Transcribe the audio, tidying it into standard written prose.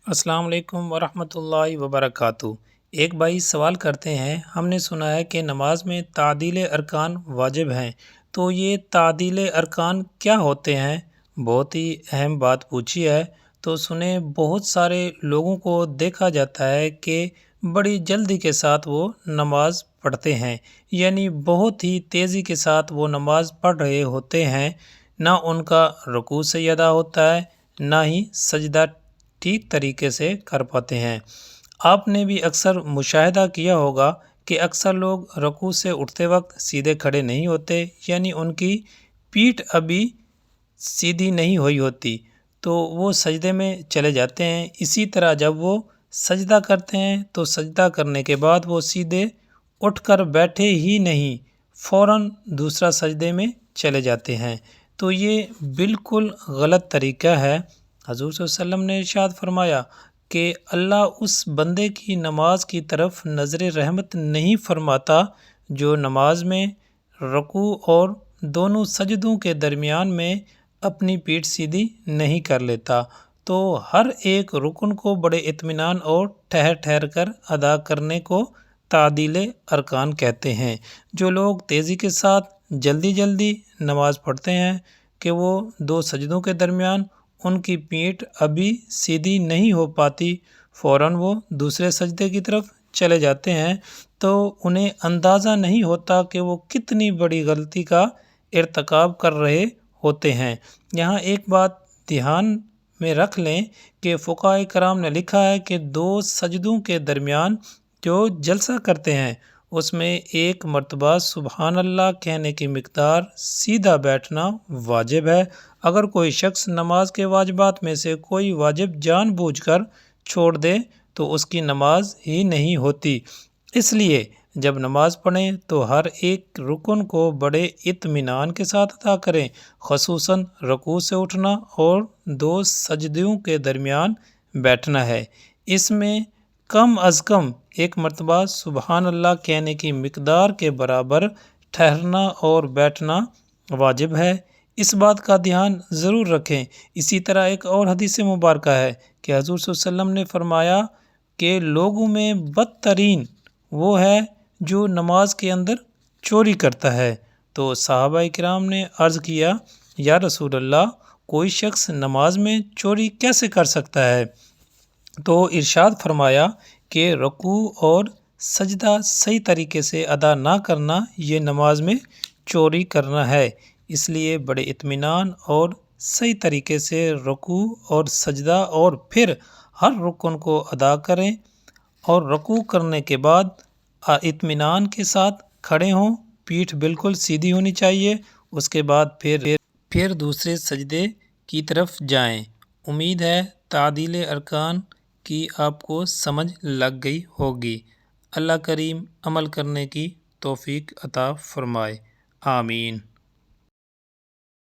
السلام علیکم ورحمۃ اللہ وبرکاتہ۔ ایک بھائی سوال کرتے ہیں، ہم نے سنا ہے کہ نماز میں تعدیل ارکان واجب ہیں، تو یہ تعدیل ارکان کیا ہوتے ہیں؟ بہت ہی اہم بات پوچھی ہے۔ تو سنیں، بہت سارے لوگوں کو دیکھا جاتا ہے کہ بڑی جلدی کے ساتھ وہ نماز پڑھتے ہیں، یعنی بہت ہی تیزی کے ساتھ وہ نماز پڑھ رہے ہوتے ہیں، نہ ان کا رکوع صحیح ادا ہوتا ہے، نہ ہی سجدہ ٹھیک طریقے سے کر پاتے ہیں۔ آپ نے بھی اکثر مشاہدہ کیا ہوگا کہ اکثر لوگ رکوع سے اٹھتے وقت سیدھے کھڑے نہیں ہوتے، یعنی ان کی پیٹھ ابھی سیدھی نہیں ہوئی ہوتی، تو وہ سجدے میں چلے جاتے ہیں۔ اسی طرح جب وہ سجدہ کرتے ہیں تو سجدہ کرنے کے بعد وہ سیدھے اٹھ کر بیٹھے ہی نہیں، فوراً دوسرا سجدے میں چلے جاتے ہیں۔ تو یہ بالکل غلط طریقہ ہے۔ حضور صلی اللہ علیہ وسلم نے ارشاد فرمایا کہ اللہ اس بندے کی نماز کی طرف نظر رحمت نہیں فرماتا جو نماز میں رکوع اور دونوں سجدوں کے درمیان میں اپنی پیٹھ سیدھی نہیں کر لیتا۔ تو ہر ایک رکن کو بڑے اطمینان اور ٹھہر ٹھہر کر ادا کرنے کو تعدیل ارکان کہتے ہیں۔ جو لوگ تیزی کے ساتھ جلدی نماز پڑھتے ہیں کہ وہ دو سجدوں کے درمیان ان کی پیٹھ ابھی سیدھی نہیں ہو پاتی، فوراً وہ دوسرے سجدے کی طرف چلے جاتے ہیں، تو انہیں اندازہ نہیں ہوتا کہ وہ کتنی بڑی غلطی کا ارتکاب کر رہے ہوتے ہیں۔ یہاں ایک بات دھیان میں رکھ لیں کہ فقہاء کرام نے لکھا ہے کہ دو سجدوں کے درمیان جو جلسہ کرتے ہیں اس میں ایک مرتبہ سبحان اللہ کہنے کی مقدار سیدھا بیٹھنا واجب ہے۔ اگر کوئی شخص نماز کے واجبات میں سے کوئی واجب جان بوجھ کر چھوڑ دے تو اس کی نماز ہی نہیں ہوتی۔ اس لیے جب نماز پڑھیں تو ہر ایک رکن کو بڑے اطمینان کے ساتھ ادا کریں، خصوصاً رکوع سے اٹھنا اور دو سجدوں کے درمیان بیٹھنا ہے۔ اس میں کم از کم ایک مرتبہ سبحان اللہ کہنے کی مقدار کے برابر ٹھہرنا اور بیٹھنا واجب ہے۔ اس بات کا دھیان ضرور رکھیں۔ اسی طرح ایک اور حدیث مبارکہ ہے کہ حضور صلی اللہ علیہ وسلم نے فرمایا کہ لوگوں میں بدترین وہ ہے جو نماز کے اندر چوری کرتا ہے۔ تو صحابہ کرام نے عرض کیا، یا رسول اللہ، کوئی شخص نماز میں چوری کیسے کر سکتا ہے؟ تو ارشاد فرمایا کہ رکوع اور سجدہ صحیح طریقے سے ادا نہ کرنا یہ نماز میں چوری کرنا ہے۔ اس لیے بڑے اطمینان اور صحیح طریقے سے رکوع اور سجدہ اور پھر ہر رکن کو ادا کریں، اور رکوع کرنے کے بعد اطمینان کے ساتھ کھڑے ہوں، پیٹھ بالکل سیدھی ہونی چاہیے، اس کے بعد پھر دوسرے سجدے کی طرف جائیں۔ امید ہے تعدیل ارکان کی آپ کو سمجھ لگ گئی ہوگی۔ اللہ کریم عمل کرنے کی توفیق عطا فرمائے، آمین۔